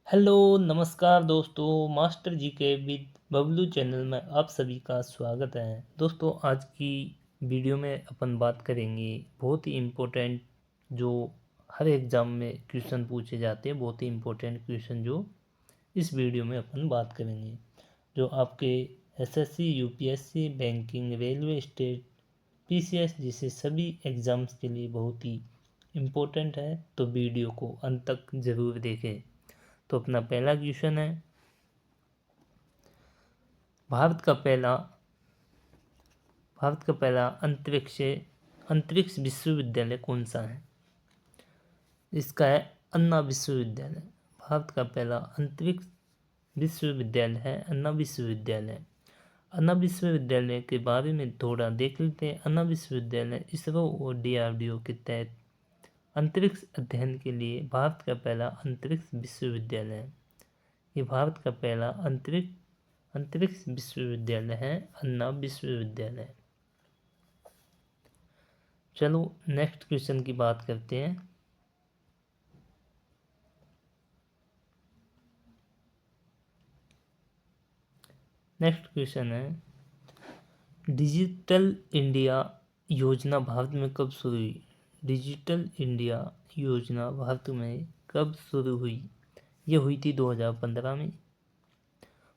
Hello नमस्कार दोस्तों, master जी के विद बबलू चैनल में आप सभी का स्वागत है। दोस्तों, आज की वीडियो में अपन बात करेंगे बहुत ही इम्पोर्टेंट जो हर एग्ज़ाम में क्वेश्चन पूछे जाते हैं। बहुत ही इम्पोर्टेंट क्वेश्चन जो इस वीडियो में अपन बात करेंगे, जो आपके SSC, UPSC, banking, railway, state, PCS जैसे सभी एग्ज़ाम्स के लिए बहुत ही इम्पोर्टेंट है। तो वीडियो को अंत तक ज़रूर देखें। तो अपना पहला क्वेश्चन है, भारत का पहला भारत का पहला अंतरिक्ष विश्वविद्यालय कौन सा है? इसका है अन्ना विश्वविद्यालय। भारत का पहला अंतरिक्ष विश्वविद्यालय है अन्ना विश्वविद्यालय। अन्ना विश्वविद्यालय के बारे में थोड़ा देख लेते हैं। अन्ना विश्वविद्यालय इसरो और डीआरडीओ के तहत अंतरिक्ष अध्ययन के लिए भारत का पहला अंतरिक्ष विश्वविद्यालय है। ये भारत का पहला अंतरिक्ष विश्वविद्यालय है, अन्ना विश्वविद्यालय। चलो नेक्स्ट क्वेश्चन की बात करते हैं। नेक्स्ट क्वेश्चन है, डिजिटल इंडिया योजना भारत में कब शुरू हुई? डिजिटल इंडिया योजना भारत में कब शुरू हुई? ये हुई थी 2015 में।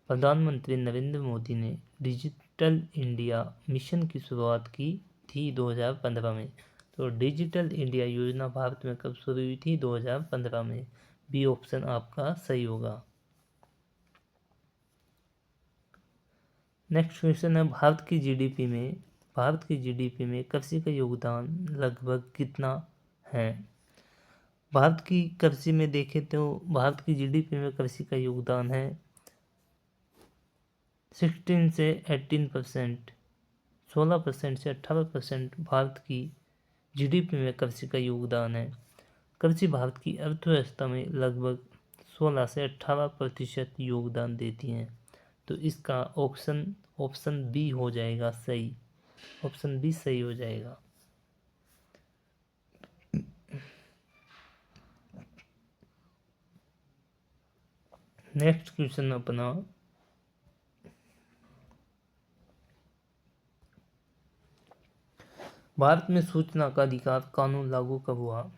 प्रधानमंत्री नरेंद्र मोदी ने डिजिटल इंडिया मिशन की शुरुआत की थी 2015 में। तो डिजिटल इंडिया योजना भारत में कब शुरू हुई थी? 2015 में। बी ऑप्शन आपका सही होगा। नेक्स्ट क्वेश्चन है, भारत की जीडीपी में कृषि का योगदान लगभग कितना है? भारत की कृषि में देखें तो भारत की जीडीपी में कृषि का योगदान है 16 से 18%, 16% से 18% भारत की जीडीपी में कृषि का योगदान है। कृषि भारत की अर्थव्यवस्था में लगभग 16 से 18% योगदान देती हैं। तो इसका ऑप्शन बी हो जाएगा सही। ऑप्शन बी सही हो जाएगा। नेक्स्ट क्वेश्चन अपना, भारत में सूचना का अधिकार कानून लागू कब हुआ?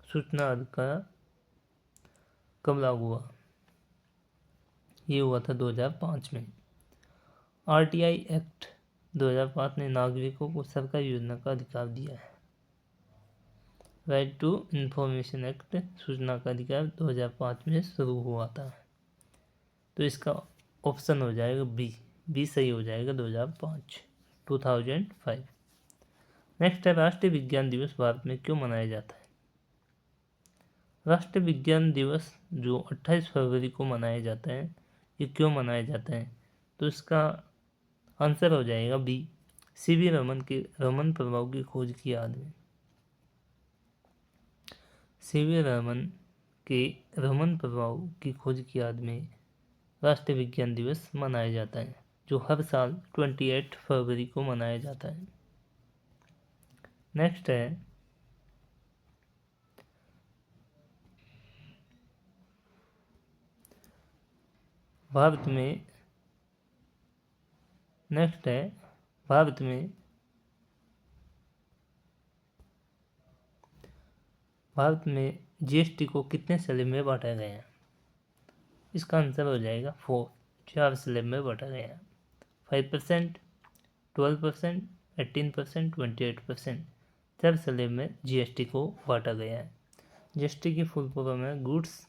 सूचना अधिकार कब लागू हुआ? ये हुआ था 2005 में। आरटीआई एक्ट 2005 ने नागरिकों को सरकारी योजना का अधिकार दिया है। राइट टू इंफॉर्मेशन एक्ट, सूचना का अधिकार 2005 में शुरू हुआ था। तो इसका ऑप्शन हो जाएगा बी। बी सही हो जाएगा 2005। नेक्स्ट है, राष्ट्रीय विज्ञान दिवस भारत में क्यों मनाया जाता है? राष्ट्रीय विज्ञान दिवस जो 28 फरवरी को मनाया जाता है, ये क्यों मनाया जाता है? तो इसका आंसर हो जाएगा बी, सीवी रमन के रमन प्रभाव की खोज की याद में। सीवी रमन के रमन प्रभाव की खोज की याद में राष्ट्रीय विज्ञान दिवस मनाया जाता है, जो हर साल 28 फरवरी को मनाया जाता है। नेक्स्ट है, भारत में भारत में जीएसटी को कितने स्लैब में बांटा गया है? इसका आंसर हो जाएगा 4। 4 स्लैब में बांटा गया है। 5%, 12%, 18%, 28%। 4 स्लैब में जीएसटी को बांटा गया है। जीएसटी की फुल फॉर्म है गुड्स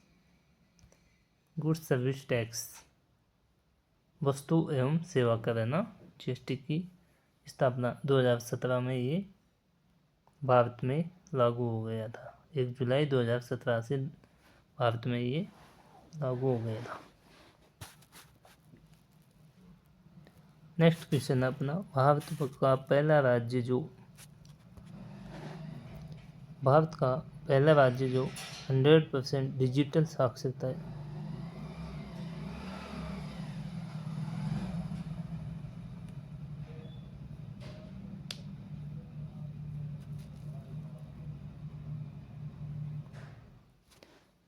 सर्विस टैक्स, वस्तु एवं सेवा कर, है ना। जीएसटी की स्थापना 2017 में ये भारत में लागू हो गया था। 1 जुलाई 2017 से भारत में ये लागू हो गया था। नेक्स्ट क्वेश्चन है अपना, भारत का पहला राज्य जो 100% डिजिटल साक्षरता है।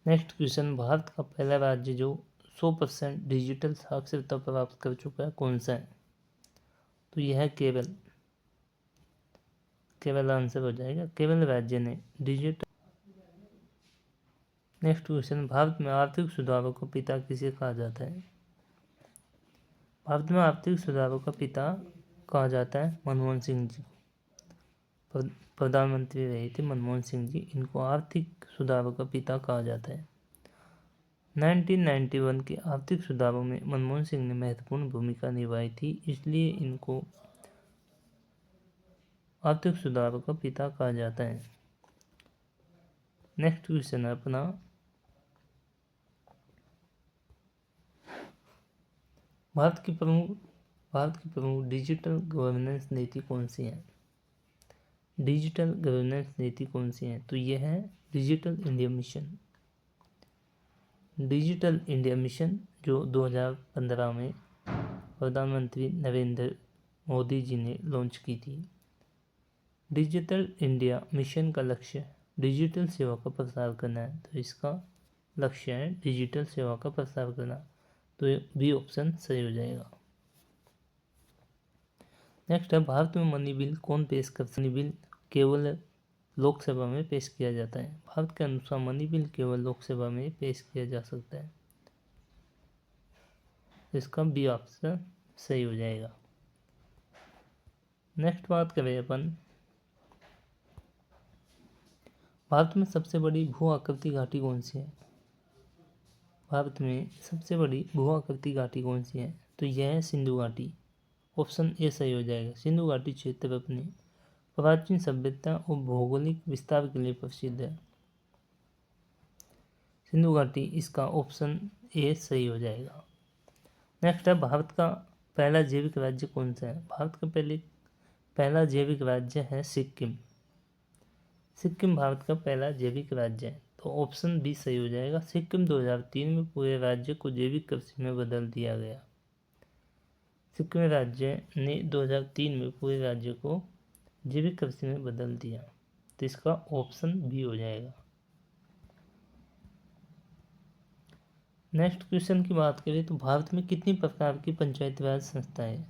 नेक्स्ट क्वेश्चन, भारत का पहला राज्य जो 100% डिजिटल साक्षरता प्राप्त कर चुका है कौन सा है? तो यह है केरल। केवल आंसर हो जाएगा, केवल राज्य ने डिजिटल। नेक्स्ट क्वेश्चन, भारत में आर्थिक सुधारों का पिता किसे कहा जाता है? भारत में आर्थिक सुधारों का पिता कहा जाता है मनमोहन सिंह जी। प्रधानमंत्री रहे थे मनमोहन सिंह जी, इनको आर्थिक सुधारों का पिता कहा जाता है। 1991 के आर्थिक सुधारों में मनमोहन सिंह ने महत्वपूर्ण भूमिका निभाई थी, इसलिए इनको आर्थिक सुधारों का पिता कहा जाता है। नेक्स्ट क्वेश्चन है अपना, भारत की प्रमुख डिजिटल गवर्नेंस नीति कौन सी है? डिजिटल गवर्नेंस नीति कौन सी है? तो यह है digital India mission. Digital India mission जो 2015 में प्रधानमंत्री नरेंद्र मोदी जी ने लॉन्च की थी। डिजिटल इंडिया मिशन का लक्ष्य डिजिटल सेवा का प्रसार करना है, तो इसका लक्ष्य है डिजिटल सेवा का प्रसार करना, तो बी ऑप्शन सही हो जाएगा। नेक्स्ट है, भारत में मनी बिल कौन पेश करता है? मनी बिल केवल लोकसभा में पेश किया जाता है। भारत के अनुसार मनी बिल केवल लोकसभा में पेश किया जा सकता है, इसका बी ऑप्शन सही हो जाएगा। नेक्स्ट बात करें अपन, भारत में सबसे बड़ी भू आकृति घाटी कौन सी है? भारत में सबसे बड़ी भू आकृति घाटी कौन सी है? तो यह है सिंधु घाटी। ऑप्शन ए सही हो जाएगा। सिंधु घाटी क्षेत्र अपनी प्राचीन सभ्यता और भौगोलिक विस्तार के लिए प्रसिद्ध है। सिंधु घाटी, इसका ऑप्शन ए सही हो जाएगा। नेक्स्ट है, भारत का पहला जैविक राज्य कौन सा है? भारत का पहला जैविक राज्य है सिक्किम। सिक्किम भारत का पहला जैविक राज्य है, तो ऑप्शन बी सही हो जाएगा। सिक्किम 2003 में पूरे राज्य को जैविक कृषि में बदल दिया गया। सिक्किम राज्य ने 2003 में पूरे राज्य को जैविक कृषि में बदल दिया, तो इसका ऑप्शन बी हो जाएगा। नेक्स्ट क्वेश्चन की बात करें तो भारत में कितनी प्रकार की पंचायती राज संस्थाएं हैं?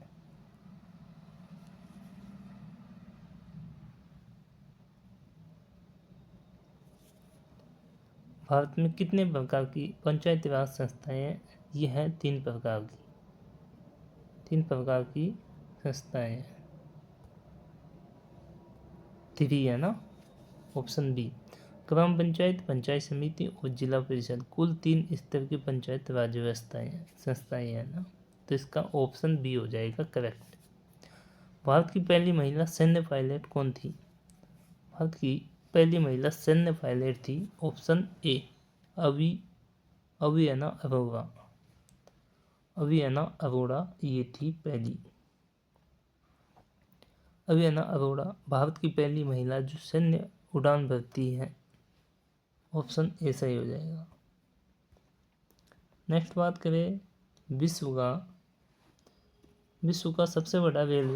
भारत में कितने प्रकार की पंचायती राज संस्थाएं हैं? ये है 3 प्रकार की संस्थाएं हैं। 3 है ना, ऑप्शन बी। ग्राम पंचायत, पंचायत समिति और जिला परिषद, कुल 3 स्तर की पंचायत राज संस्थाएं हैं ना, तो इसका ऑप्शन बी हो जाएगा करेक्ट। भारत की पहली महिला सैन्य पायलट कौन थी? भारत की पहली महिला सैन्य पायलट थी, ऑप्शन ए अवियना अरोड़ा। अवियना अरोड़ा ये थी पहली। अवियना अरोड़ा भारत की पहली महिला जो सैन्य उड़ान भरती है, ऑप्शन ए सही हो जाएगा। नेक्स्ट बात करें विश्व का सबसे बड़ा रेलवे